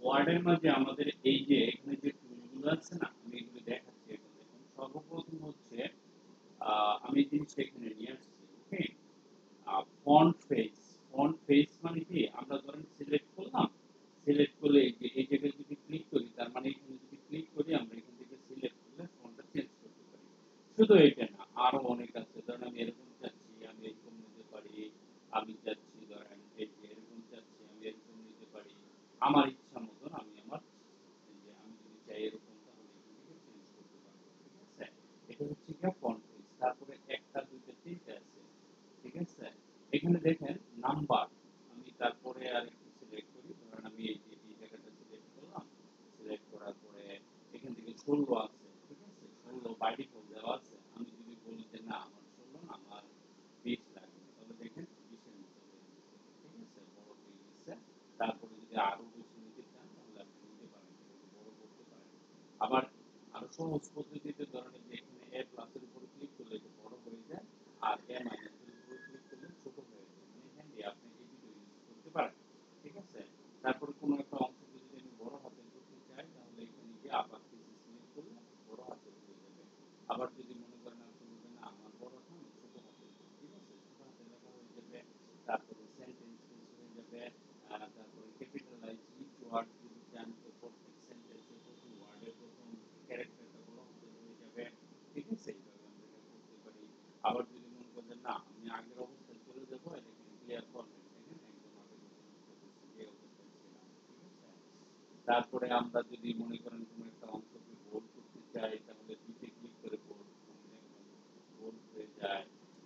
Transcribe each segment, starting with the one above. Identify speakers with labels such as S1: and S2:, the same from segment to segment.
S1: ওয়ার্ডের মাঝে আমাদের এই যে এখানে যে টুলগুলো আছে না, আমি এগুলো দেখাচ্ছি এখন দেখুন। সর্বপ্রথম হচ্ছে আমি জিনিসটা এখানে নিয়ে আসছি, okay? Font face. Font face মানে কি, আমরা ধরেন সিলেক্ট করলাম, সিলেক্ট করলে এই যে এই জায়গায় যদি ক্লিক করি, তার মানে এখানে যদি ক্লিক করি আমরা এখান থেকে সিলেক্ট করলে ফন্টটা চেঞ্জ করতে পারি। শুধু এটা না, আরো অনেক আছে। ধরেন আমি এরকম চাচ্ছি, আমি এরকম নিতে পারি। আমি চাচ্ছি ধরেন এই যে এরকম চাচ্ছি, আমি এরকম নিতে পারি। আমার ইচ্ছা মতন আমি আমার এই যে আমি যদি চাই এরকম, তাহলে এখান থেকে চেঞ্জ করতে পারবো। ঠিক আছে? এটা হচ্ছে গিয়ে ফন্ট ফেস। তারপরে একটা দুইটা তিনটা আছে। ঠিক আছে? এখানে দেখেন নাম্বার। আমি তারপরে আরেকটু সিলেক্ট করি। ধরেন আমি এই যে এই জায়গাটা সিলেক্ট করলাম। সিলেক্ট করার পরে এখান থেকে 16 আছে। ঠিক আছে? 16 বাই ডিফল্ট দেওয়া আছে। আমি যদি বলি যে না আমার 16 না, আমার 20 লাগবে, তাহলে দেখেন 20 এর মতো হয়ে গেছে। ঠিক আছে? বড় হয়ে গেছে। তারপরে যদি আরো বেশি নিতে চান তাহলে আপনি নিতে পারেন। এটাকে বড় করতে পারেন। আবার আরো সহজ পদ্ধতিতে ধরেন যে এখানে এ প্লাসের উপরে ক্লিক করলে এটা বড় হয়ে যায়। আর এ মাইনাসের উপরে ক্লিক করলে ছোট হয়ে যায়। মানে হ্যান্ডি আপনি এই দুটো ইউজ করতে পারেন। ঠিক আছে? তারপরে কোনো একটা অংশ যদি আমি বড় হাতের করতে চাই, তাহলে এখানে গিয়ে আবার কিছু সিলেক্ট করলে বড় হাতের হয়ে যাবে। আবার যদি মনে করেন আপনি বলবেন না আমার বড় হাত আমি ছোট হাতের, ঠিক আছে? ছোট হাতে লেখা হয়ে যাবে। তারপরে সেন্টেন্স হয়ে যাবে। তারপরে ক্যাপিটালাইজ ইচ ওয়ার্ড যদি চান তো প্রত্যেক সেন্টেন্সের প্রথম ওয়ার্ডের প্রথম ক্যারেক্টারটা বড় হাতের হয়ে যাবে। ঠিক আছে? এইভাবে আমরা এটা করতে পারি। আবার যদি মনে করেন না আমি আগের অবস্থায় চলে যাবো, এটাকে ক্লিয়ার করবেন, দেখেন একদম আগের মতো যে অবস্থায় ছিলাম। ঠিক আছে? তারপরে আমরা যদি মনে করেন কোনো একটা অংশকে বোল্ড করতে চাই, তাহলে দুইতে ক্লিক করে বোল্ড একদম বোল্ড হয়ে যায়।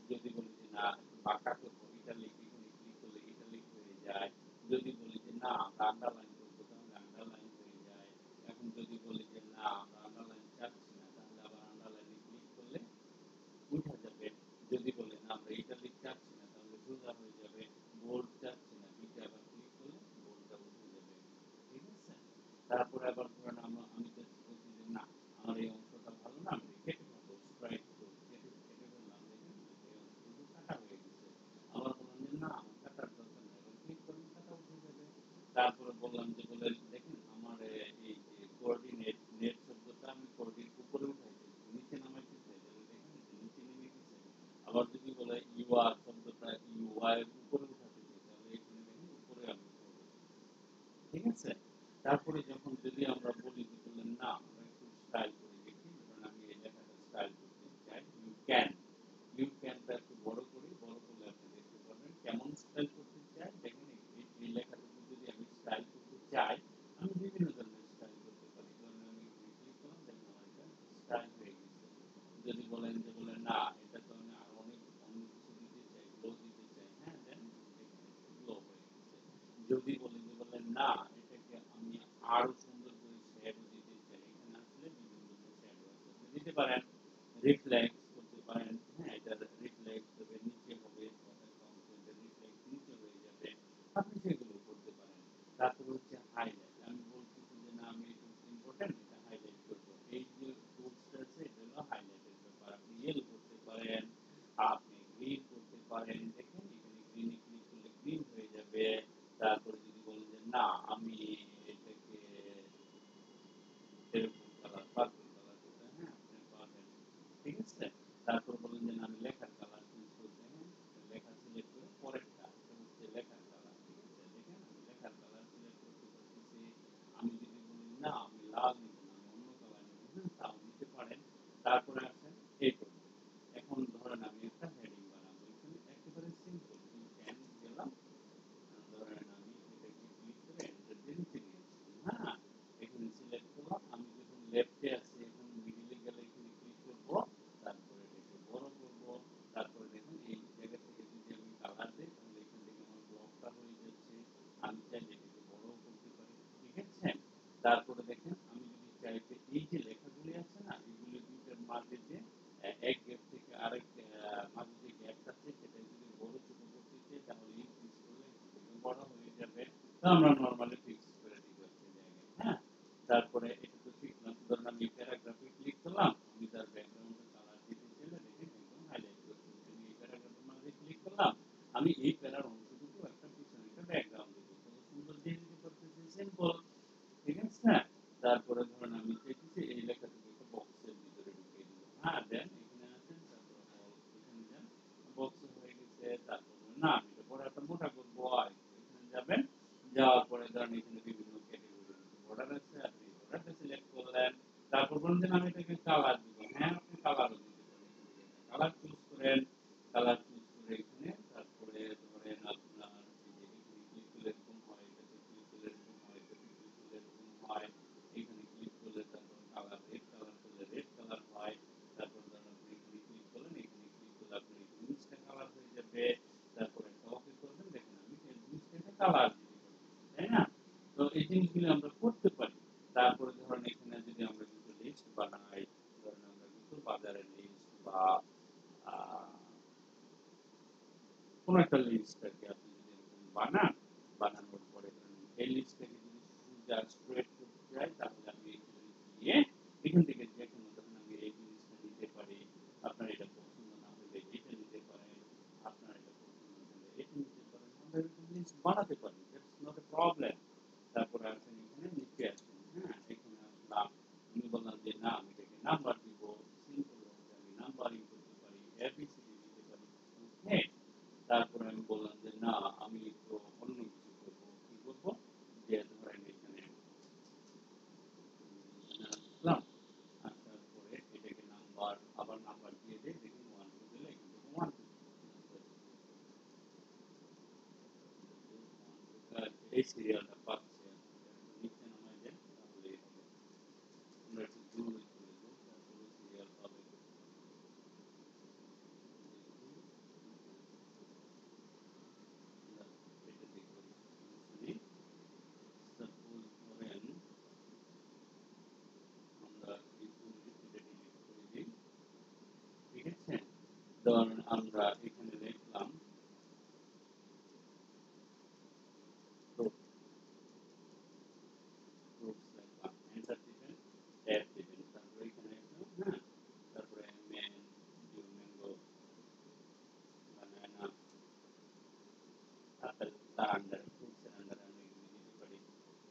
S1: যদি বলি যে না একটু বাঁকা করবো, ইটালিক, এখানে ক্লিক করলে ইটালিক হয়ে যায়। যদি বলি যে না আমরা আন্ডারলাইন করবো, তাহলে আন্ডারলাইন হয়ে যায়। এখন যদি বলি যে না আমরা আন্ডারলাইন চাচ্ছি না, তাহলে আবার আন্ডারলাইনে ক্লিক করলে উঠা যাবে। যদি বলি না আমরা ইটালিক চাচ্ছি না, তাহলে সোজা হয়ে যাবে। বোল্ড চাচ্ছি না, দুইটা আবার ক্লিক করলে বোল্ডটা উঠে যাবে। ঠিক আছে? তারপরে আবার ধরেন আমি চাচ্ছি বলছি যে না আমার এই অংশটা ভালো না, আমি কেটে ফেলবো, স্ট্রাইক করবো, কেটে কেটে ফেললাম, দেখেন এই অংশটুকু কাটা হয়ে গেছে। আবার বললাম যে না আমার কাটার দরকার নেই, এবার ক্লিক করলে কাটা উঠে যাবে। তারপরে বললাম যে বলে দেখেন আমার এই যে কোঅর্ডিনেট, নেট শব্দটা আমি কোঅর্ডিনেট উপরে উঠাইছি, নিচে নামাইতে চাই, তাহলে দেখেন যে নিচে নেমে গেছে। আবার যদি বলে ইউ আর শব্দটা ইউ ওয়াই উপরে উঠাতে চাই, তাহলে এখানে দেখেন উপরে আমি উঠাবো। ঠিক আছে? তারপরে যখন যদি আমরা বলি যে বললেন না আমরা একটু স্টাইল করে দেখি, ধরুন আমি এই লেখাটা স্টাইল করতে চাই, ইউ ক্যানটা একটু বড় করি, বড় করলে আপনি দেখতে পারবেন কেমন স্টাইল করতে চাই। দেখেন এই লেখাটুকু যদি আমি স্টাইল করতে চাই, আমি বিভিন্ন ধরনের স্টাইল করতে পারি। ধরুন আমি এখানে ক্লিক করলাম, দেখেন আমার এটা স্টাইল হয়ে গেছে। যদি বলেন যে বলেন না এটা তো আমি আরো অনেক অন্য কিছু দিতে চাই, গ্লো দিতে চাই, হ্যাঁ দেন দেখেন গ্লো হয়ে গেছে। যদি বলেন যে বলেন না এটাকে আমি আরো সুন্দর করে শ্যাডো দিতে চাই, এখানে আসলে বিভিন্ন ধরনের শ্যাডো আছে, আপনি দিতে পারেন। রিফ্লেক্স করতে পারেন, হ্যাঁ এটা রিফ্লেক্স হবে নিচে হবে, একটা অংশ এটা রিফ্লেক্স নিচে হয়ে যাবে, আপনি সেগুলো করতে পারেন। তারপর হচ্ছে হাইলাইট, আমি বলতেছি যে না আমি এটা ইম্পর্টেন্ট, এটা হাইলাইট করবো, এই যে টুলসটা আছে এটা হলো হাইলাইটের ব্যাপার। আপনি ইয়েলো করতে পারেন, আপনি গ্রিন করতে পারেন, দেখেন এখানে গ্রিনে ক্লিক করলে গ্রিন হয়ে যাবে। তারপরে যদি বলেন যে না আমি এটাকে এরকম কালার, পার্পল কালার যেটা, হ্যাঁ আপনি পাবেন। ঠিক আছে? তারপর বলেন যে না আমি লেখার কালার চেঞ্জ করতে, হ্যাঁ লেখা সিলেক্ট করে পরেরটা, এটা হচ্ছে লেখার কালার। ঠিক আছে? দেখেন আমি লেখার কালার সিলেক্ট করতে পারতেছি। আমি যদি বলি না আমি লাল নিব না, আমি অন্য কালার নিব, হ্যাঁ তাও নিতে পারেন। তারপরে আসেন এই করবো। এখন ধরেন আমি একটা হেডিং বানাবো, এখানে একেবারে সিম্পল ইউ ক্যান গেলাম, ধরেন আমি এটাকে ক্লিক করে এন্টার দিয়ে নিচে নিয়ে আসলাম, হ্যাঁ এখানে সিলেক্ট করলাম। আমি যখন লেফটে আছি এখন মিডিলে গেলে এখানে ক্লিক করব, তারপরে এটাকে বড় করব। তারপরে দেখুন এই জায়গা থেকে যদি আমি কালার দিই, তাহলে এখান থেকে আমার ব্লকটা হয়ে যাচ্ছে। আমি চাইলে এটাকে বড়ও করতে পারি। ঠিক আছে? তারপরে দেখেন আমি যদি চাই যে এই যে লেখাগুলি আছে না, এগুলি দুইটার মাঝে যে এক গ্যাপ থেকে আরেক মাঝে যে গ্যাপটা আছে সেটা যদি বড় ছোট করতে চাই, তাহলে ইনক্রিজ করলে এখান থেকে বড় হয়ে যাবে। তো আমরা নরমালি ফিক্স করে দিব একটা জায়গায়, হ্যাঁ। তারপরে এটা তো শিখলাম। ধরুন আমি প্যারাগ্রাফে ক্লিক করলাম, আমি তার ব্যাকগ্রাউন্ডে কালার দিতে চাইলে দেখেন একদম হাইলাইট করতে, আমি এই প্যারাগ্রাফের মাঝে ক্লিক করলাম, আমি এই প্যারার অংশটুকু একটা পিছনে একটা ব্যাকগ্রাউন্ড দেবো, কত সুন্দর দিয়ে দিতে পারতেছি, সিম্পল। যাবেন, যাওয়ার পরে ধরেন এখানে বিভিন্ন ক্যাটাগরি বর্ডার আছে, আপনি বর্ডারটা সিলেক্ট করলেন, তারপর বলুন যে আমি এটাকে কালার দিব, হ্যাঁ আপনি কালারও দিতে পারেন, কালার চুজ করেন, কালার চুজ করে এখানে তারপরে ধরেন আপনার ক্লিক করলে এরকম হয়, এটাতে ক্লিক করলে এরকম হয়, এটাতে ক্লিক করলে এরকম হয়, এখানে ক্লিক করলে তারপর কালার রেড কালার করলে রেড কালার হয়, তারপর ধরেন আপনি এখানে ক্লিক করলেন, এখানে ক্লিক করলে আপনার এই জিনিসটা কালার হয়ে যাবে, তারপরে একটা ওকে করবেন, দেখেন আমি এই জিনিসটাকে কালার দিতে পারি, তাই না? তো এই জিনিসগুলো আমরা করতে পারি। তারপরে ধরেন এখানে যদি আমরা কিছু লিস্ট বানাই, ধরেন আমরা কিছু বাজারের লিস্ট বা কোন একটা লিস্ট আর কি আপনি যদি এরকম বানান, বানানোর পরে এই লিস্টটাকে যদি জাস্ট ক্রিয়েট করতে চাই, তাহলে আমি এখানে গিয়ে এখান থেকে যে কোনো ধরেন আমি এই জিনিসটা নিতে পারি, আপনার এটা পছন্দ না হলে এটা নিতে পারেন, আপনার এটা পছন্দ হলে এটা নিতে পারেন, আমরা এরকম লিস্ট বানাতে পারি, দ্যাটস নট এ প্রবলেম। তারপরে আসেন এখানে নিচে আসেন, হ্যাঁ এখানে আসলাম, আমি বললাম যে না আমি এটাকে নাম্বার দিব, সিম্পল ভাবে আমি নাম্বারিং করতে পারি, এবিসিডি দিতে পারি, ওকে। তারপরে আমি বললাম যে না আমি একটু অন্য কিছু করবো, কি করবো, যে ধরেন এখানে আসলাম, আসার পরে এটাকে নাম্বার আবার নাম্বার দিয়ে দেয়, দেখুন 1 2 দিলে এখান থেকে 1 2 এই সিরিয়ালটা পাচ্ছে, নিচে নামাই দেন তাহলে হবে। আমরা একটু জুম করে দেব, তারপরে সিরিয়াল পাবে। এটা দেখবো সাপোজ ধরেন আমরা কিছু এটা ডিলিট করে দিই, ঠিক আছে? ধরেন আমরা এখানে লিখলাম fruit, fruits লিখলাম, এন্টার দিবেন, ট্যাব দিবেন, তারপরে এখানে আসলাম, হ্যাঁ তারপরে ম্যাঙ্গো, বানানা, আপেল, তার আন্ডারে ফ্রুটস এর আন্ডারে আমরা এগুলো দিতে পারি।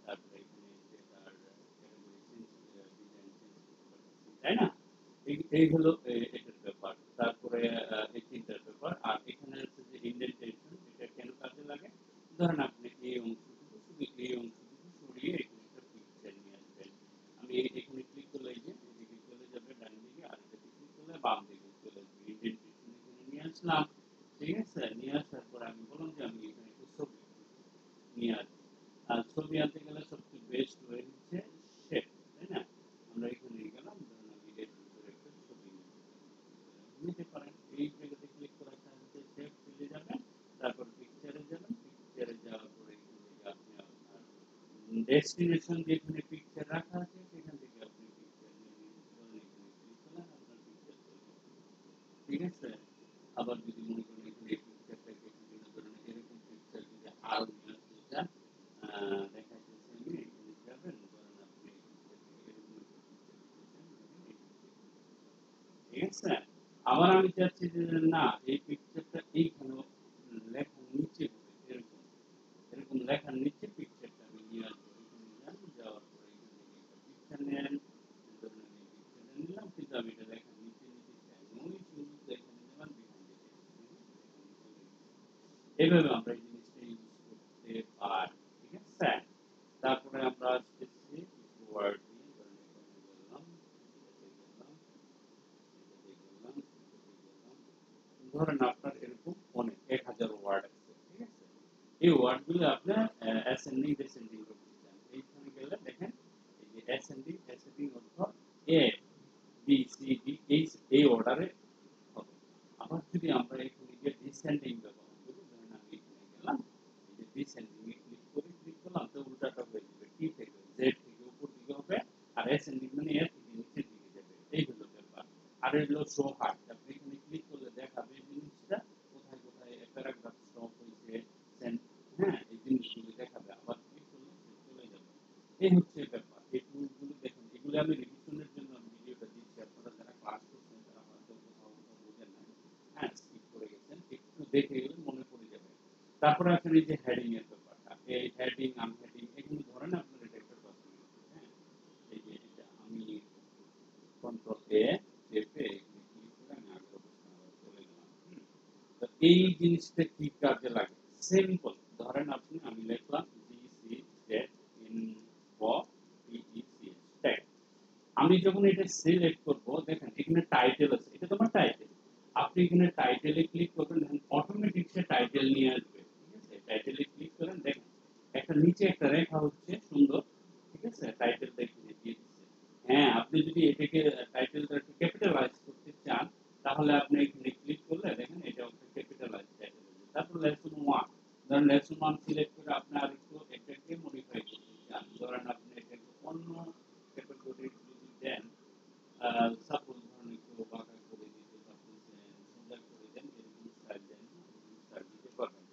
S1: তারপরে এখানে যে তার ক্যাটাগরি চেঞ্জ ডিজাইন চেঞ্জ করতে পারতেছি, তাই না? এই হলো এটার ব্যাপার। তারপরে এই তিনটার ব্যাপার। আর এখানে হচ্ছে যে ইন্ডেন্টেশন, এটা কেন কাজে লাগে, ধরেন আপনি এই অংশটুকু শুধু এই অংশটুকু সরিয়ে এখানে একটা পিকচার নিয়ে আসবেন, আমি এখানে ক্লিক করলে এই যে এদিকে চলে যাবে ডান দিকে, আর এটাতে ক্লিক করলে বাম দিকে চলে আসবে, ইন্ডেন্টেশন এখানে নিয়ে আসলাম, ঠিক আছে? নিয়ে আসার পর আমি বললাম যে আমি এখানে একটু ছবি নিয়ে আসবো, আর ছবি আনতে গেলে সবচেয়ে বেস্ট ওয়ে হচ্ছে শেপ, তাই না? আমরা এখানে গেলাম, ধরুন আমি এর ভিতরে একটা ছবি নিতে পারেন, এই জায়গাতে ক্লিক করার সাথে সাথে শেপ চলে যাবেন, তারপর পিকচারে যাবেন, পিকচারে যাওয়ার পরে এখান থেকে আপনি আপনার ডেস্টিনেশন যেখানে পিকচার রাখা আছে সেখান থেকে আপনি পিকচার নিয়ে নিতে পারেন, এখানে ক্লিক করলেন আপনার পিকচার চলে যাবে, ঠিক আছে? আবার যদি মনে করেন এখানে এই পিকচারটাকে বিভিন্ন ধরনের এরকম পিকচার যদি আরো নিয়ে আসতে চান, দেখা যাচ্ছে আমি এখানে যাবেন, ধরেন আপনি এই পিকচারটাকে এরকম একটা পিকচার দিতে চান, ঠিক আছে? আবার আমি চাচ্ছি যে না এই পিকচারটা এইখানে লেখার নিচে হবে, এরকম এরকম লেখার নিচে পিকচারটা আমি নিয়ে আসবো, এখানে যান, যাওয়ার পরে এখান থেকে একটা পিকচার নেন, ধরুন আমি পিকচারটা নিলাম, কিন্তু আমি এটা লেখার নিচে নিতে চাই, নো ইস্যুজ, এখানে নিলাম বিহাইন্ড দ্য টেক্সট, এইভাবে আমরা এই জিনিসটা ইউজ করতে পারি, ঠিক আছে? তারপরে আমরা আসতেছি কিছু ওয়ার্ড নিয়ে, ধরেন এখানে বললাম, এটাতে গেলাম, এটাতে গেলাম, এটাতে গেলাম, ধরেন আপনার এরকম অনেক 1000 ওয়ার্ড আছে, ঠিক আছে? এই ওয়ার্ডগুলো আপনি অ্যাসেন্ডিং ডিসেন্ডিং করতে চান, এইখানে গেলে দেখেন এই যে অ্যাসেন্ডিং অর্থ এ বি সি ডি এই অর্ডারে হবে। আবার যদি আমরা এখানে গিয়ে ডিসেন্ডিং ব্যবহার করি, ধরেন আমি এখানে গেলাম, এই যে ডিসেন্ডিং এ ক্লিক করলাম, তো উল্টাটা হয়ে যাবে, টি থেকে জেড থেকে উপর দিকে হবে, আর অ্যাসেন্ডিং মানে এ থেকে নিচের দিকে যাবে, এই হলো ব্যাপার। আর হলো শো হার্ট, আপনি এখানে ক্লিক করলে দেখাবে জিনিসটা কোথায় কোথায় প্যারাগ্রাফ স্টপ হয়েছে, হ্যাঁ এই জিনিসগুলো দেখাবে, আবার ক্লিক করলে চলে যাবে, এই হচ্ছে ব্যাপার। এই টুলগুলো দেখুন, এগুলো আমি রিভিশনের জন্য আমি ভিডিওটা দিচ্ছি, আপনারা যারা ক্লাস করছেন তারা হয়তো কোথাও কোথাও বোঝেন না, হ্যাঁ স্কিপ করে গেছেন, একটু দেখে গেলে মনে পড়ে যাবে। তারপরে আসলে এই যে হেডিং এর ব্যাপারটা, এই হেডিং আনহেডিং এগুলো ধরেন আপনার এটা একটা ডকুমেন্ট, হ্যাঁ এই যে এটা আমি কন্ট্রোল এ চেপে এখানে ক্লিক করে আমি আগের অবস্থানে চলে গেলাম। তো এই জিনিসটা কি কাজে লাগে, সিম্পল, ধরেন পারেন আপনি। আমি লিখলাম GC state info PEC state. আমি যখন এটা সিলেক্ট করব, দেখেন এখানে টাইটেল আছে, এটা তোমার টাইটেল। আপনি এখানে টাইটেলে ক্লিক করবেন, দেখেন অটোমেটিক সে টাইটেল নিয়ে আসবে। ঠিক আছে, টাইটেলে ক্লিক করেন, দেখেন একটা নিচে একটা রেখা হচ্ছে সুন্দর। ঠিক আছে, টাইটেল দেখে দিয়ে দিচ্ছে। হ্যাঁ, আপনি যদি এটাকে টাইটেলটা একটু ক্যাপিটালাইজ করতে চান, তাহলে আপনি এখানে ক্লিক করলে দেখেন এটা একটা ক্যাপিটালাইজ টাইটেল। তারপর লেসন 1, ধরেন লেসন 1 সিলেক্ট করে আপনি আরেকটু এটাকে মডিফাই করতে চান, ধরেন আপনি এটাকে অন্য ক্যাটাগরি যদি দেন, সাপোজ ধরুন একটু বাঁকা করে দিতে পারতেছেন, সোজা করে দেন, এরকম স্টাইল দেন, স্টাইল দিতে পারবেন।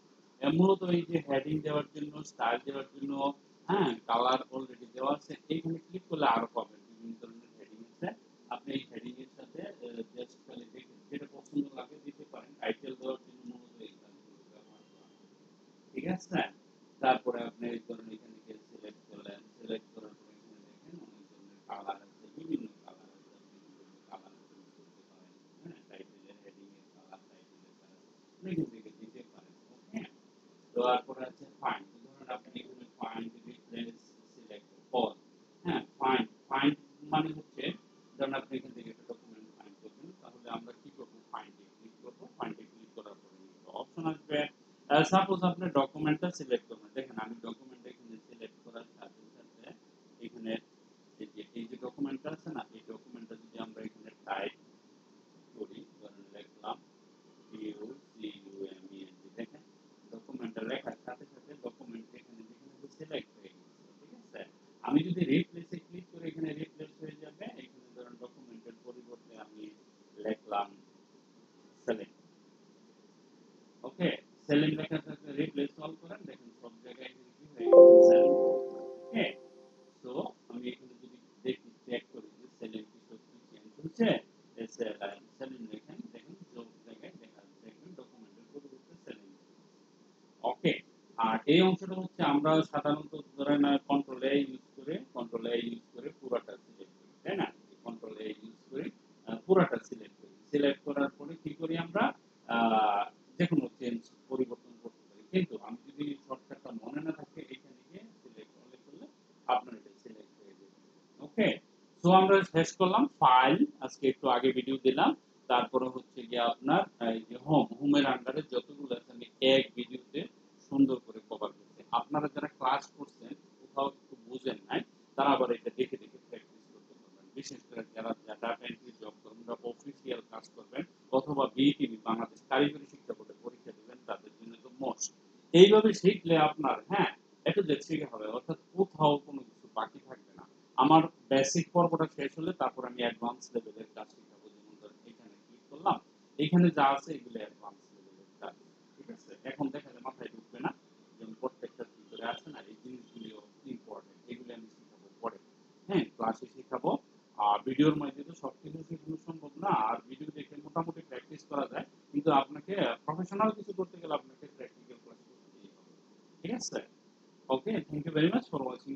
S1: মূলত এই যে হেডিং দেওয়ার জন্য, স্টাইল দেওয়ার জন্য, হ্যাঁ, কালার অলরেডি দেওয়া আছে। এইখানে ক্লিক করলে আরো পাবেন বিভিন্ন ধরনের হেডিং আছে। আপনি এই হেডিং এর সাথে জাস্ট খালি দেখে যেটা পছন্দ লাগে দিতে পারেন। টাইটেল দেওয়ার জন্য মূলত এই কাজগুলো ব্যবহার করা হয়। ঠিক আছে, তারপরে আপনি এই ধরনের এখানে গিয়ে সিলেক্ট করলেন, সিলেক্ট করার পরে এখানে দেখেন অনেক ধরনের কালার আছে, বিভিন্ন কালার আছে, আপনি বিভিন্ন কালার চুজ করতে পারেন। হ্যাঁ, টাইটেলের হেডিং এর কালার, টাইটেলের কালার এখান থেকে দিতে পারেন। ওকে, দেওয়ার পরে আছে ফাইন্ড। ধরুন আপনি এখানে ফাইন্ড রিপ্লেস সিলেক্ট অল। হ্যাঁ, ফাইন্ড ফাইন্ড মানে হচ্ছে ধরুন আপনি এখান থেকে একটা ডকুমেন্ট ফাইন্ড করবেন, তাহলে আমরা কি করব, ফাইন্ডে ক্লিক করব। ফাইন্ডে ক্লিক করার পরে অপশন আসবে। সাপোজ আপনি ডকুমেন্টটা সিলেক্ট করবেন, দেখেন আমি ডকুমেন্টটা এখানে সিলেক্ট করার সাথে সাথে এখানে এই যে ডকুমেন্টটা আছে না, এই ডকুমেন্টটা যদি আমরা এখানে টাইপ করি, ধরেন লিখলাম ইউসিউএমইএনজি, দেখেন ডকুমেন্টটা লেখার সাথে সাথে ডকুমেন্ট এখানে যেখানে সিলেক্ট হয়ে গেছে। ঠিক আছে, আমি যদি রিপ্লেসে ক্লিক করে এখানে রিপ্লেস হয়ে যাবে। এখানে ধরেন ডকুমেন্টের পরিবর্তে আমি লিখলাম সেলেক্ট। ওকে, সেলিং লেখাটা রিপ্লেস অল করেন, দেখেন সব জায়গায় এখানে কি হয়ে গেছে, সেলিং। ওকে, তো আমি এখানে যদি দেখি, চেক করি যে সেলিং কি সত্যি চেঞ্জ হচ্ছে, সেলিং লেখেন, দেখেন সব জায়গায় দেখা যাচ্ছে দেখবেন ডকুমেন্টের পরিবর্তে সেলিং। ওকে, আর এই অংশটা হচ্ছে আমরা সাধারণত ধরেন কন্ট্রোল এ ইউজ করে পুরোটা সিলেক্ট করি, তাই না? কন্ট্রোল এ ইউজ করে পুরোটা সিলেক্ট করি। সিলেক্ট করার পরে কি করি আমরা, যে কোনো চেঞ্জ পরিবর্তন করতে পারি। কিন্তু আমি যদি শর্টকাটটা মনে না থাকে, এখানে গিয়ে সিলেক্ট অলে করলে আপনার এটা সিলেক্ট হয়ে যাবে। ওকে, সো আমরা শেষ করলাম ফাইল, আজকে একটু আগে ভিডিও দিলাম। তারপরে হচ্ছে গিয়ে আপনার এই যে হোমের আন্ডারে যতগুলো আছে আমি এক ভিডিওতে সুন্দর করে কভার করছি। আপনারা যারা ক্লাস করছেন, কোথাও একটু বুঝেন নাই, তারা আবার এটা দেখে দেখে প্র্যাকটিস করতে পারবেন। বিশেষ করে যারা ডাটা এন্ট্রি জব করবেন বা অফিসিয়াল কাজ করবেন, অথবা বিটিভি বাংলাদেশ কারিগরি শিক্ষা বোর্ডে পরীক্ষা দিবেন, তাদের জন্য তো মোস্ট। এইভাবে শিখলে আপনার, হ্যাঁ, একটু শিখে হবে, অর্থাৎ কোথাও কোনো কিছু বাকি থাকবে না। আমার বেসিক পর্বটা শেষ হলে তারপর আমি অ্যাডভান্স লেভেলের কাজ শিখাবো। যেমন ধরেন এখানে ক্লিক করলাম, এখানে যা আছে এগুলো অ্যাডভান্স লেভেলের কাজ। ঠিক আছে, এখন দেখালে মাথায় ঢুকবে না, যেমন প্রত্যেকটা ভিতরে আছে না, এই জিনিসগুলিও ইম্পর্টেন্ট, এগুলো আমি শিখাবো পরে। হ্যাঁ, ক্লাসে শিখাবো। আর ভিডিওর মধ্যে তো সবকিছু শেখানো সম্ভব না, আর ভিডিও দেখে মোটামুটি প্র্যাকটিস করা যায়, কিন্তু আপনাকে প্রফেশনাল কিছু করতে গেলে আপনাকে প্র্যাকটিক্যাল ক্লাস করতেই হবে। ঠিক আছে, okay, thank you very much for watching.